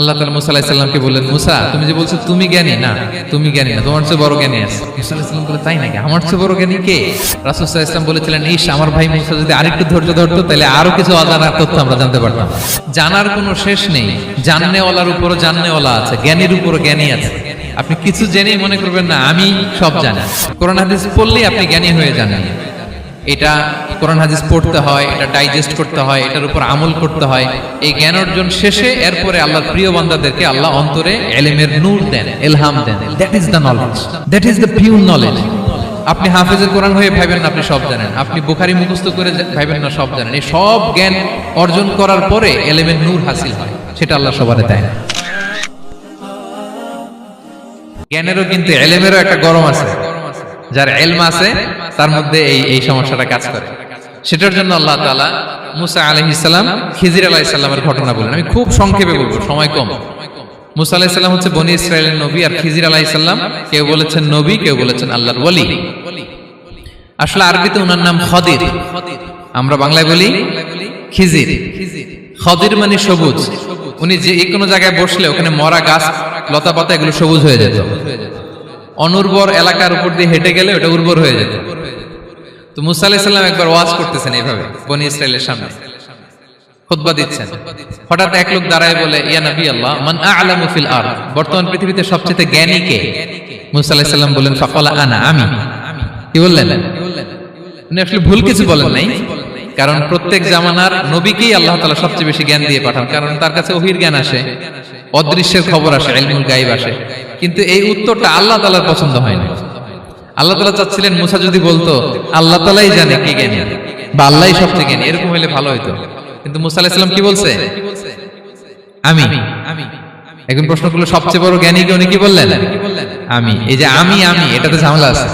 আল্লাহ তাআলা মুসা আলাইহিস সালামকে বললেন, মুসা তুমি যে বলছো তুমি জ্ঞানী, না তুমি জ্ঞানী না, তোমার চেয়ে বড় জ্ঞানী আছে। মুসা আলাইহিস সালাম বলে, তাই নাকি? আমার চেয়ে বড় জ্ঞানী কে? রাসূল সাল্লাল্লাহু আলাইহি ওয়াসাল্লাম বলেছিলেন, ইস আমার ভাই মুসা যদি আরেকটু ধৈর্য ধরতো তাহলে আরো কিছু অজানা তথ্য আমরা জানতে পারতাম। জানার কোনো শেষ নেই, জাননেওয়ালার উপরও জাননেওয়ালা আছে, জ্ঞানীর উপরও জ্ঞানী আছে। আপনি কিছু জেনেই মনে করবেন না আমি সব জানি। কোরআন হাদিস পড়লেই আপনি জ্ঞানী হয়ে জানেন। এটা কোরআন হাদিস পড়তে হয়, এটা ডাইজেস্ট করতে হয়, এটার উপর আমল করতে হয়। এই জ্ঞান অর্জন শেষে এরপরে আল্লাহর প্রিয় বান্দাদেরকে আল্লাহ অন্তরে ইলমের নূর দেন, ইলহাম দেন। That is the knowledge, that is the pure knowledge. আপনি হাফেজের কোরআন হয়ে ভাবেন না আপনি সব জানেন, আপনি বুখারী মুখস্থ করে ভাবেন না সব জানেন। এই সব জ্ঞান অর্জন করার পরে ইলমের নূর হাসিল হয়, সেটা আল্লাহ সবারে দেয় না। জ্ঞানেরও কিন্তু ইলমেরও একটা গরম আছে। যার ইলম আছে তার মধ্যে এই সমস্যাটা কাজ করে। সেটার জন্য আল্লাহ তাআলা মুসা আলাইহিস সালাম, খিজির আলাইহিস সালামের ঘটনা বলেন। আমি খুব সংক্ষেপে বলবো, সময় কম। মুসা আলাইহিস সালাম হচ্ছে বনি ইসরাইলের নবী, আর খিজির আলাইহিস সালাম কেউ বলেছেন নবী, কেউ বলেছেন আল্লাহর ওলি। আসলে আরবিতে ওনার নাম খদির, আমরা বাংলায় বলি খিজির। খদির মানে সবুজ। উনি যে কোনো জায়গায় বসলে ওখানে মরা গাছ লতা পাতা এগুলো সবুজ হয়ে যেত। অনুর্বর এলাকার উপর দিয়ে হেঁটে গেলে ওটা উর্বর হয়ে যেত। তো মুসা আলাইহিস সালাম একবার ওয়াজ করতেছেন এইভাবে বনি ইসরাইলের সামনে, খুতবা দিচ্ছেন। হঠাৎ এক লোক দাঁড়ায় বলে, ইয়া নবী আল্লাহ, মান আ'লামু ফিল আরদ, বর্তমান পৃথিবীতে সবচেয়ে জ্ঞানী কে? মুসা আলাইহিস সালাম বললেন, ফাকালা আনা, আমি। কি বললেন? উনি আসলে ভুল কিছু বলেন নাই, কারণ প্রত্যেক জামানার নবীকেই আল্লাহ তাআলা সবচেয়ে বেশি জ্ঞান দিয়ে পাঠান, কারণ তার কাছে ওহীর জ্ঞান আসে, অদৃশ্যের খবর আসে, ইলমুল গায়ব আসে। কিন্তু এই উত্তরটা আল্লাহ তাআলার পছন্দ হয় না। আল্লাহ তাআলা চাচ্ছিলেন মুসা যদি বলতো আল্লাহ তাআলাই জানে কে জ্ঞানী বা আল্লাহই সবচেয়ে জ্ঞানী, এরকম হলে ভালো হতো। কিন্তু মুসা আলাইহিস সালাম কি বলছে? আমি। এখন প্রশ্ন করলো সবচেয়ে বড় জ্ঞানী কে? উনি কি বললেন? আমি। এই যে আমি এটাতে ঝামেলা আছে।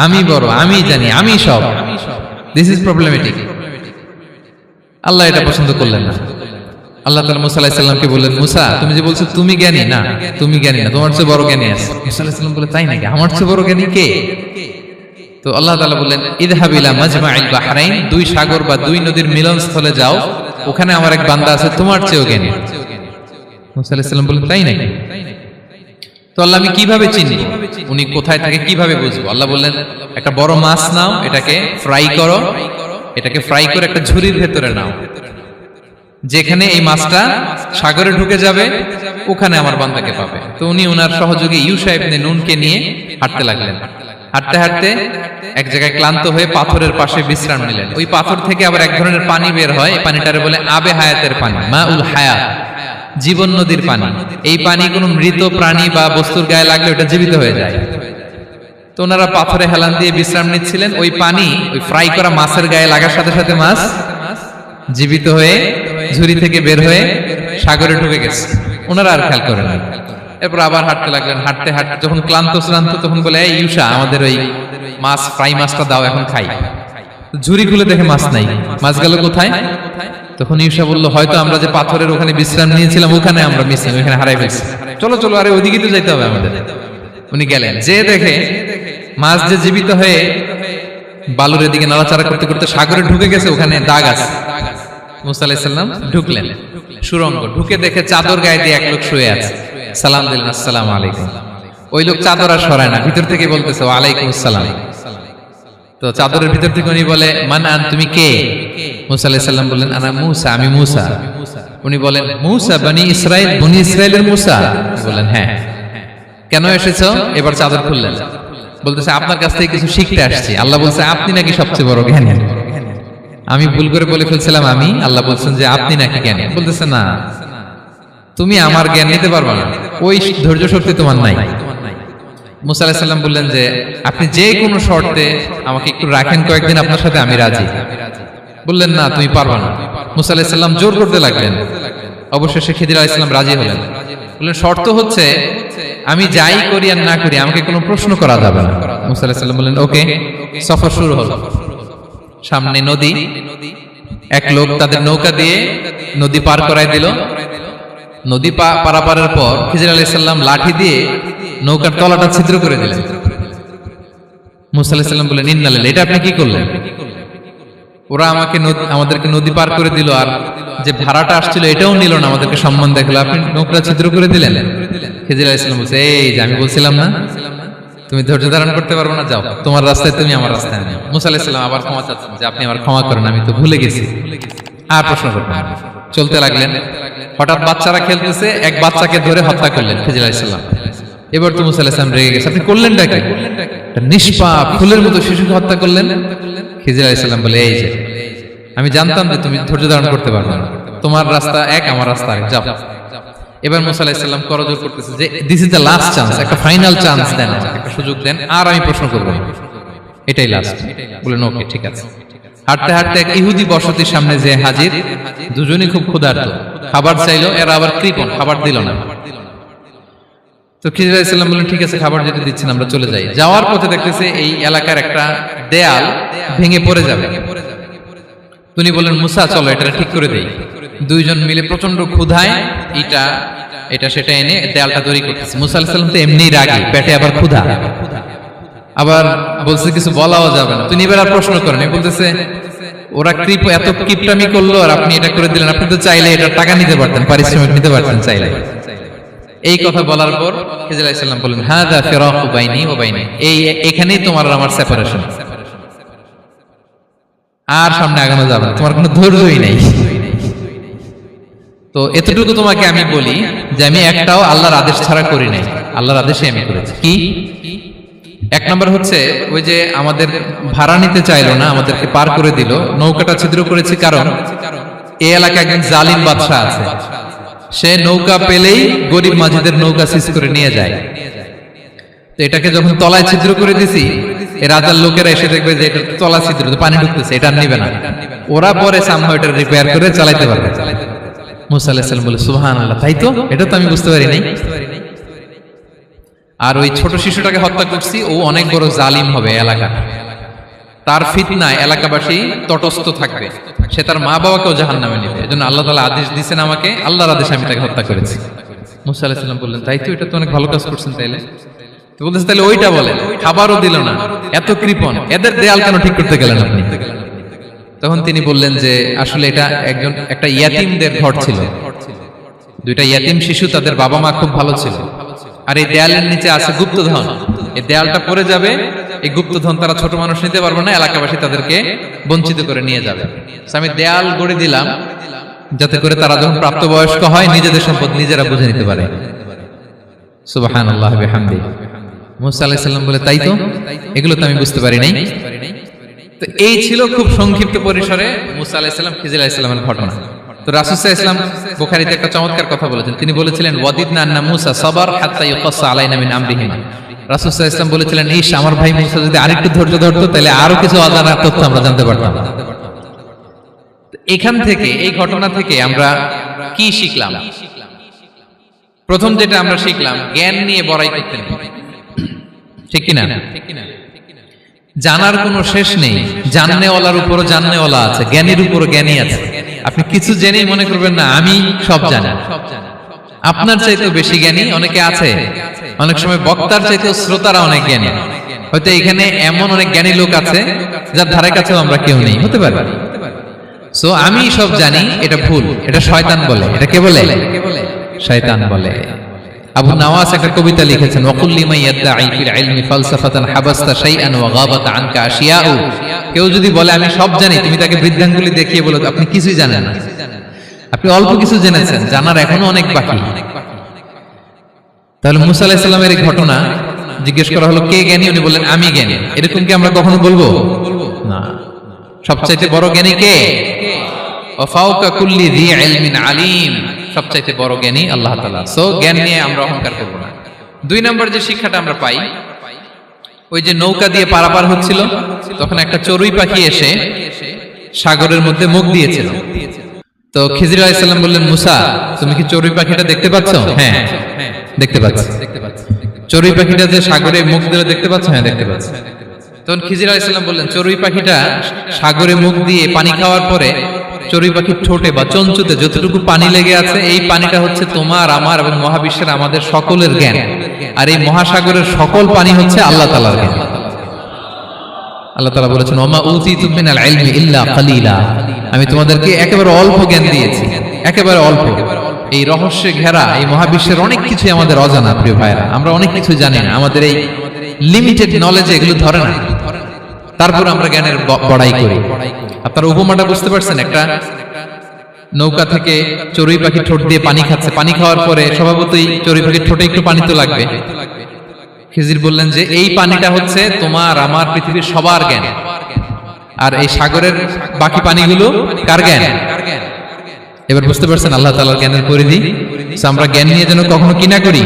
আমি বড়, আমি জানি, আমি সব। This is problematic. আল্লাহ এটা পছন্দ করলেন না। আল্লাহ তাআলা মুসা আলাইহিস সালামকে বললেন, মুসা তুমি যে বলছো তুমি জ্ঞানী, না তুমি জ্ঞানী না, তোমার চেয়ে বড় জ্ঞানী আছে। মুসা আলাইহিস সালাম বলে, তাই নাকি? আমার চেয়ে বড় জ্ঞানী কে? তো আল্লাহ তাআলা বললেন, ইযহাব ইলা মাজমাইল বাহরাইন, দুই সাগর বা দুই নদীর মিলনস্থলে যাও, ওখানে আমার এক বান্দা আছে তোমার চেয়েও জ্ঞানী। মুসা আলাইহিস সালাম বললেন, তাই নাকি? তো আল্লাহ আমি কিভাবে চিনব? উনি কোথায় থাকে কিভাবে বুঝবো? আল্লাহ বললেন, একটা বড় মাছ নাও, এটাকে ফ্রাই করো, এটাকে ফ্রাই করে একটা ঝুড়ির ভেতরে নাও, যেখানে এই মাছটা সাগরে ঢুকে যাবে ওখানে আমার বান্দাকে পাবে। তো উনি ওনার সহযোগী ইউশা ইবনে নুনকে নিয়ে হাঁটতে লাগলেন। হাঁটতে হাঁটতে এক জায়গায় ক্লান্ত হয়ে পাথরের পাশে বিশ্রাম নিলেন। ওই পাথর থেকে আবার এক ধরনের পানি বের হয়, এই পানিটারে বলে আবে হায়াতের পানি, মাউল হায়াত, জীবন নদীর পানি। এই পানি কোনো মৃত প্রাণী বা বস্তুর গায়ে লাগলে ওটা জীবিত হয়ে যায়। তো ওনারা পাথরে হেলান দিয়ে বিশ্রাম নিচ্ছিলেন। ওই পানি ওই ফ্রাই করা মাছের গায়ে লাগার সাথে সাথে মাছ জীবিত হয়ে ঝুড়ি থেকে বের হয়ে সাগরে ঢুকে গেছে। ওনারা আর খেয়াল করেন না। এরপর আবার হাঁটতে লাগলেন। হাঁটতে হাঁটতে যখন ক্লান্ত তখন বলে, এই ইউশা আমাদের ওই মাছ ফ্রাই মাছটা দাও, এখন খাই। ঝুড়ি খুলে দেখে মাছ নাই। মাছ গেল কোথায়? তখন ইউশা বলল, হয়তো আমরা যে পাথরের ওখানে বিশ্রাম নিয়েছিলাম ওখানে আমরা মিসিং, ওখানে হারাই ফেলছি। চলো চলো, আরে ওইদিকে তো যাইতে হবে আমাদের। উনি গেলেন, যে দেখে মাছ যে জীবিত হয়ে বালুর দিকে নাড়াচাড়া করতে করতে সাগরে ঢুকে গেছে, ওখানে দাগ আছে। মুসা আলাইহিস সালাম ঢুকলেন সুরঙ্গ, ঢুকে দেখে চাদর গায়ে দিয়ে এক লোক শুয়ে আছে। সালাম দিলেন, আসসালামু আলাইকুম। ওই লোক চাদর আর সরায় না, ভিতর থেকে বলতেছে ওয়া আলাইকুম আসসালাম। তো চাদরের ভিতর থেকে উনি বলে, মান আন, তুমি কে? মুসা আলাইহিস সালাম বললেন, আনা মুসা, আমি মুসা। উনি বলেন, মুসা বনি ইসরাইল, বনি ইসরাইলের মুসা? বলেন, হ্যাঁ। কেন এসেছো? এবার চাদর খুললেন। বলতেছে, আপনার কাছ থেকে কিছু শিখতে আসছি। আল্লাহ বলছে আপনি নাকি সবচেয়ে বড় জ্ঞানী। আমি ভুল করে বলে ফেলছিলাম আমি, আল্লাহ বলছেন যে আপনি নাকি জ্ঞানী। বলতেছে, না তুমি আমার জ্ঞান নিতে পারবে না, ওই ধৈর্য শক্তি তোমার নাই। মুসা আলাইহিস সালাম বললেন যে আপনি যে কোনো শর্তে আমাকে একটু রাখেন কয়েকদিন, আপনার সাথে আমি রাজি। বললেন, না তুমি পারবে না। মুসা আলাইহিস সালাম জোর করতে লাগলেন। অবশেষে খিদির আলাইহিস সালাম রাজি হলেন। বললেন, শর্ত হচ্ছে আমি যাই করি আর না করি আমাকে কোনো প্রশ্ন করা যাবে না। মুসা আলাইহিস সালাম বললেন, ওকে। সফর শুরু হলো। সামনে নদী, এক লোক তাদের নৌকা দিয়ে নদী পার করায় দিল। নদী পারাপারের পর খিজির আলাইহিস সালাম লাঠি দিয়ে নৌকার তলাটা ছিদ্র করে দিলেন। মুসা আলাইহিস সালাম বললেন, ইন্না লিল্লাহি, এটা আপনি কি করলেন? ওরা আমাদেরকে নদী পার করে দিল, আর যে ভাড়াটা আসছিল এটাও নিল না, আমাদেরকে সম্মান দেখালো, আপনি নৌকা ছিদ্র করে দিলেন। খিজির আলাইহিস সালাম বলছে, এই যে আমি বলছিলাম না তুমি ধৈর্য ধারণ করতে পারবে না, যাও তোমার রাস্তায় তুমি, আমার রাস্তায় আমি। মুসা আলাইহিস সালাম আবার ক্ষমা চাচ্ছেন যে আপনি আমার ক্ষমা করেন, আমি তো ভুলে গেছি, আর প্রশ্ন করবেন না। চলতে লাগলেন। হঠাৎ বাচ্চারা খেলতেছে, এক বাচ্চাকে ধরে হত্যা করলেন খিজির আলাইহিস সালাম। এবার তো মুসা আলাইহিস সালাম রেগে গেছে, আপনি করলেনটা কি? নিষ্পাপ ফুলের মতো শিশুকে হত্যা করলেন। খিজির আলাইহিস সালাম বলে, এই যে আমি জানতাম যে তুমি ধৈর্য ধারণ করতে পারবে না, তোমার রাস্তা এক, আমার রাস্তা আরেক, যাও। এবার মুসা আলাইহিস সালাম করজোর করতেছে যে this is the last chance, একটা ফাইনাল চান্স দেন, একটা সুযোগ দেন, আর আমি প্রশ্ন করব না, এটাই লাস্ট। বলেন ওকে ঠিক আছে। হাঁটতে হাঁটতে এক ইহুদি বসতির সামনে যে হাজির, দুজনই খুব ক্ষুধার্ত, খাবার চাইলো, এরা আবার কৃপণ, খাবার দিল না। তো খিজির আলাইহিস সালাম বললেন ঠিক আছে, খাবার যেটা দিচ্ছেন আমরা চলে যাই। যাওয়ার পথে দেখতেছে এই এলাকার একটা দেয়াল ভেঙে পড়ে যাবে। তিনি বললেন মুসা চলো এটা ঠিক করে দেই। দুইজন মিলে প্রচন্ড ক্ষুধায় এটা সেটা এনে দেয়ালটা তৈরি করতেছে। মুসা আলাইহিস সালাম তো এমনি রাগী, পেটে আবার ক্ষুধা, আবার বলছে কিছু বলাও যাবে না। তিনি এবার আর প্রশ্ন করেন, বলতেছে ওরা এত কিপটামি করলো আর আপনি এটা করে দিলেন, আপনি তো চাইলে এটা টাকা নিতে পারতেন, পারিশ্রমিক নিতে পারতেন চাইলে। এই কথা বলার পর খিজির আলাইহিস সালাম বললেন হাযা ফিরাকু বাইনি ওয়া বাইনি, এখানেই তোমার আর আমার সেপারেশন, আর সামনে আগানো যাবে না, তোমার কোনো ধৈর্যই নেই। তো এতটুকু তোমাকে আমি বলি যে আমি একটাও আল্লাহর আদেশ ছাড়া করি নাই, আল্লাহর আদেশে আমি করেছি। কি? এক নম্বর হচ্ছে ওই যে আমাদের ভাড়া নিতে চাইলো না, আমাদেরকে পার করে দিল, নৌকাটা ছিদ্র করেছি কারণ এই এলাকায় একজন জালিম বাদশা আছে, সে নৌকা পেলেই গরিব মাঝিদের নৌকা সিজ করে নিয়ে যায়। তো এটাকে যখন তলায় ছিদ্র করে দিছি, এই রাজার লোকেরা এসে দেখবে যে এটা তলা ছিদ্র, পানি ঢুকতেছে, এটা নিবে না, ওরা পরে সামহাও এটা রিপেয়ার করে চালাইতে পারবে। মুসা আলাইহিস সালাম বলে সুবহানাল্লাহ, তাই তো, এটা তো আমি বুঝতে পারি নাই। আর ওই ছোট শিশুটাকে হত্যা করছি, ও অনেক বড় জালিম হবে এলাকা, তার ফিতনায় এলাকাবাসী তটস্থ থাকবে, সে তার মা বাবাকেও জাহান্নামে নেবে। এজন্য আল্লাহ তাআলা আদেশ দিয়েছেন আমাকে, আল্লাহর আদেশে আমি তাকে হত্যা করেছি। মুসা আলাইহিস সালাম বললেন তাই তো, এটা তো অনেক ভালো কাজ করছেন। তাইলে তো বলতেছে তাহলে ওইটা বলেন, খাবারও দিল না, এত কৃপণ, এদের দেয়াল কেন ঠিক করতে গেলেন আপনি? তখন তিনি বললেন যে আসলে এটা একটা ইয়াতিমদের ঘর ছিল, দুইটা ইয়াতিম শিশু, তাদের বাবা মা খুব ভালো ছিল, আর এই দেয়ালের নিচে আছে গুপ্তধন, এই দেয়ালটা পড়ে যাবে, এই গুপ্তধন তারা ছোট মানুষ নিতে পারবে না, এলাকাবাসী তাদেরকে বঞ্চিত করে নিয়ে যাবে। আমি দেয়াল গড়ে দিলাম যাতে করে তারা যখন প্রাপ্তবয়স্ক হয় নিজেদের সম্পদ নিজেরা বুঝে নিতে পারে। সুবহানাল্লাহ বিহামদি। মুসা আলাইহিস সালাম বলে তাই তো, এগুলো তো আমি বুঝতে পারি নাই। তো এই ছিল খুব সংক্ষিপ্ত পরিসরে মুসা আলাইহিস সালাম খিজির আলাইহিস সালামের ঘটনা। তো রাসূল সাল্লাল্লাহু আলাইহি ওয়াসাল্লাম বুখারীতে একটা চমৎকার কথা বলেছেন, তিনি বলেছিলেন ওয়াদিদনা আন্না মুসা সাবার হাত্তা ইউকাসসা আলাইনা মিন আমরিহিমা। রাসূল সাল্লাল্লাহু আলাইহি ওয়াসাল্লাম বলেছিলেন ইস, আমার ভাই মুসা যদি আরেকটু ধৈর্য ধরতো তাহলে আরো কিছু অজানা তথ্য আমরা জানতে পারতাম। এখান থেকে, এই ঘটনা থেকে আমরা কি শিখলাম? প্রথম যেটা আমরা শিখলাম, জ্ঞান নিয়ে বড়াই করতে নেই, ঠিক কিনা? জানার কোনো শেষ নেই, জাননেওয়ালার উপরও জাননেওয়ালা আছে, জ্ঞানীর উপরও জ্ঞানী আছে। আপনি কিছু জেনেই মনে করবেন না আমি সব জানি, আপনার চাইতেও বেশি জ্ঞানী অনেকে আছে। অনেক সময় বক্তার চাইতেও শ্রোতারা অনেক জ্ঞানী। হয়তো এখানে এমন অনেক জ্ঞানী লোক আছে যার ধারে কাছেও আমরা কেউ নেই, হতে পারে। সো আমি সব জানি, এটা ভুল, এটা শয়তান বলে। এটা কে বলে? শয়তান বলে। আবু নওয়াস একটা কবিতা লিখেছেন, ওয়াকুল লিমান ইয়াদঈ ফিল ইলমি ফালসাফাতান হাবাসতা শাইআন ওয়া গাবাত আনকা আশিয়াউ। কেউ যদি বলে আমি সব জানি, তুমি তাকে বৃদ্ধাঙ্গুলি দেখিয়ে বলো আপনি কিছুই জানেন না, আপনি অল্প কিছু জেনেছেন, জানার এখনো অনেক বাকি। তাহলে মুসা আলাইহিস সালামের এই ঘটনা জিজ্ঞেস করা হলো কে জ্ঞানী, উনি বললেন আমি জ্ঞানী। এরকম কি আমরা কখনো বলবো? না। সবচাইতে বড় জ্ঞানী কে? ওয়া ফাওকা কুল্লি যী ইলমিন আলিম। সবচাইতে বড় জ্ঞানী আল্লাহ তাআলা। সো জ্ঞান নিয়ে আমরা অহংকার করব না। দুই নম্বর যে শিক্ষাটা আমরা পাই, ওই যে নৌকা দিয়ে পারাপার হচ্ছিল, তখন একটা চড়ুই পাখি এসে সাগরের মধ্যে মুখ দিয়েছিল। তো খিজির আলাইহিস সালাম বললেন মুসা, তুমি কি চড়ুই পাখিটা দেখতে পাচ্ছ? হ্যাঁ দেখতে পাচ্ছি। চড়ুই পাখিটা যে সাগরে মুখ দিলে দেখতে পাচ্ছ? হ্যাঁ দেখতে পাচ্ছি। তখন খিজির আলাইহিস সালাম বললেন চড়ুই পাখিটা সাগরে মুখ দিয়ে পানি খাওয়ার পরে চড়ুই পাখির ঠোঁটে বা চঞ্চুতে যতটুকু পানি লেগে আছে, এই পানিটা হচ্ছে তোমার, আমার এবং মহাবিশ্বের আমাদের সকলের জ্ঞান। আর এই মহাসাগরের সকল পানি হচ্ছে আল্লাহ তাআলার জ্ঞান। আল্লাহ তাআলা বলেছেন ওমা উতিতুম মিনাল ইলমি ইল্লা কালিলা, আমি তোমাদেরকে একেবারে অল্প জ্ঞান দিয়েছি, একেবারে অল্প। এই রহস্যে ঘেরা এই মহাবিশ্বের অনেক কিছু আমাদের অজানা প্রিয় ভাইরা, আমরা অনেক কিছু জানি না, আমাদের এই লিমিটেড নলেজে এগুলো ধরে না, তারপর আমরা জ্ঞানের বড়াই করি। আপনারা উপমাটা বুঝতে পারছেন? একটা নৌকা থেকে চড়ুই পাখি ঠোঁট দিয়ে পানি খাচ্ছে, পানি খাওয়ার পরে স্বভাবতই চড়ুই পাখির ঠোঁটে একটু পানি তো লাগবে। খিজির বললেন যে এই পানিটা হচ্ছে তোমার আমার পৃথিবীর সবার জ্ঞান, আর এই সাগরের বাকি পানিগুলো কার জ্ঞান? এবার বুঝতে পারছেন আল্লাহ তাআলার জ্ঞানের পরিধি। আমরা জ্ঞান নিয়ে যেন কখনো কি না করি,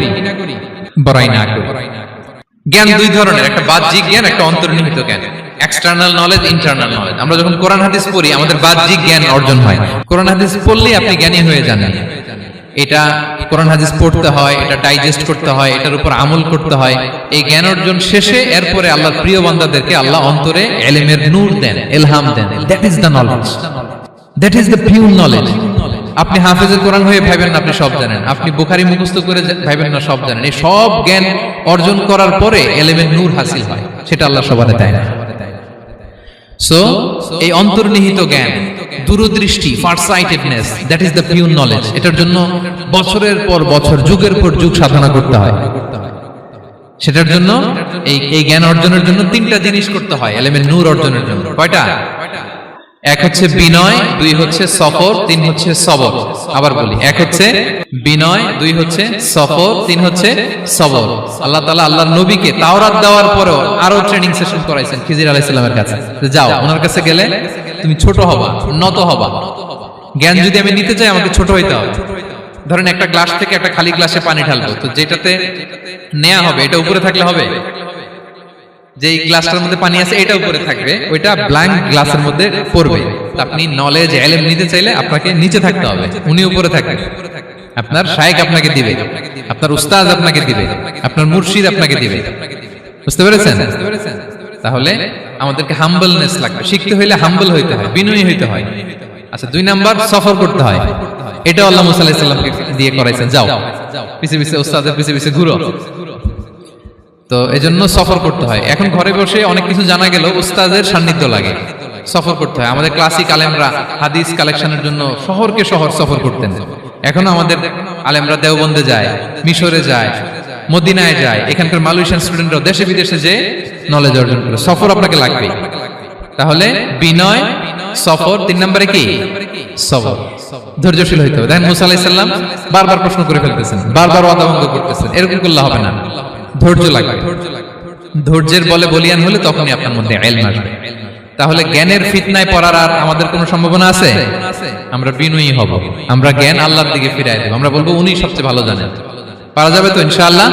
বড়াই না করি। জ্ঞান দুই ধরনের, একটা বাহ্যিক জ্ঞান, একটা অন্তর্নিহিত জ্ঞান। External knowledge, internal knowledge. আমরা যখন কোরআন হাদিস পড়ি আমাদের বাহ্যিক জ্ঞান অর্জন হয়। কোরআন হাদিস পড়লেই আপনি জ্ঞানী হয়ে যান। এটা কোরআন হাদিস পড়তে হয়, এটা ডাইজেস্ট করতে হয়, এটার উপর আমল করতে হয়। এই জ্ঞান অর্জন শেষে এরপরে আল্লাহর প্রিয় বান্দাদেরকে আল্লাহ অন্তরে ইলমের নূর দেন, ইলহাম দেন। That is the knowledge, that is the pure knowledge. আপনি হাফেজে কোরআন হয়ে ভাবেন না আপনি সব জানেন, আপনি বুখারী মুখস্থ করে ভাবেন না সব জানেন। এই সব জ্ঞান অর্জন করার পরে ইলমের নূর হাসিল হয়, সেটা আল্লাহ সবারে দেয় না। সো এই অন্তর্নিহিত জ্ঞান, দূরদৃষ্টি, farsightedness, that is the pure knowledge. এটার জন্য বছরের পর বছর, যুগের পর যুগ সাধনা করতে হয়। সেটার জন্য এই জ্ঞান অর্জনের জন্য তিনটা জিনিস করতে হয় ইলমের নূর অর্জনের জন্য। কয়টা? এক হচ্ছে বিনয়, দুই হচ্ছে সফর, তিন হচ্ছে সবর। আবার বলি, এক হচ্ছে বিনয়, দুই হচ্ছে সফর, তিন হচ্ছে সবর। আল্লাহ তাআলা আল্লাহর নবীকে তাওরাত দেওয়ার পরেও আরো ট্রেনিং সেশন করাইছেন খিজির আলাইহিস সালামের কাছে। যাও, ওনার কাছে গেলে তুমি ছোট হবা, নত হবা। জ্ঞান যদি আমি নিতে চাই আমাকে ছোট হইতে হবে। ধরেন একটা গ্লাস থেকে একটা খালি গ্লাসে পানি ঢালবো, তো যেটাতে নেওয়া হবে এটা উপরে থাকলে হবে? যে গ্লাসটার মধ্যে পানি আছে এটা উপরে থাকবে, ওইটা ব্ল্যাঙ্ক গ্লাসের মধ্যে পড়বে। আপনি নলেজ ইলম নিতে চাইলে আপনাকে নিচে থাকতে হবে, উনি উপরে থাকবেন। আপনার শায়েখ আপনাকে দিবে, আপনার উস্তাদ আপনাকে দিবে, আপনার মুর্শিদ আপনাকে দিবে। বুঝতে পেরেছেন? তাহলে আমাদেরকে হাম্বলনেস লাগবে, শিখতে হইলে হাম্বল হইতে হয়, বিনয়ী হইতে হয়। আচ্ছা, দুই নাম্বার সফর করতে হয়। এটা আল্লাহ মুসা আলাইহিস সালামকে দিয়ে করাইছেন, যাও পিছে পিছে উস্তাদের পিছে পিছে ঘুরো। তো এজন্য সফর করতে হয়। এখন ঘরে বসে অনেক কিছু জানা গেল, উস্তাদের সান্নিধ্য লাগে, সফর করতে হয়। আমাদের ক্লাসিক আলেমরা হাদিস কালেকশনের জন্য শহরকে শহর সফর করতেন। এখনো আমাদের আলেমরা দেওবন্দে যায়, মিশরে যায়, মদিনায় যায়। এখানকার মালয়েশিয়ান স্টুডেন্টরাও দেশে বিদেশে যে নলেজ অর্জন করে। সফর আপনাকে লাগবে। তাহলে বিনয়, সফর, তিন নম্বরে কি? সবর। ধৈর্যশীল হইতে হবে। দেখেন মুসা আলাইহিস সালাম বারবার প্রশ্ন করে ফেলতেছেন, বারবার ওয়াদা ভঙ্গ করতেছেন। এরকম করলে হবে না, ধৈর্য লাগবে। ধৈর্যের বলে বলিয়ান হলে তখনই আপনার মধ্যে ইলম আসবে। তাহলে জ্ঞানের ফিতনায় পড়ার আর আমাদের কোনো সম্ভাবনা আছে? আমরা বিনয়ী হব, আমরা জ্ঞান আল্লাহর দিকে ফিরাই দেব, আমরা বলবো উনি সবচেয়ে ভালো জানেন। পারা যাবে তো ইনশাআল্লাহ?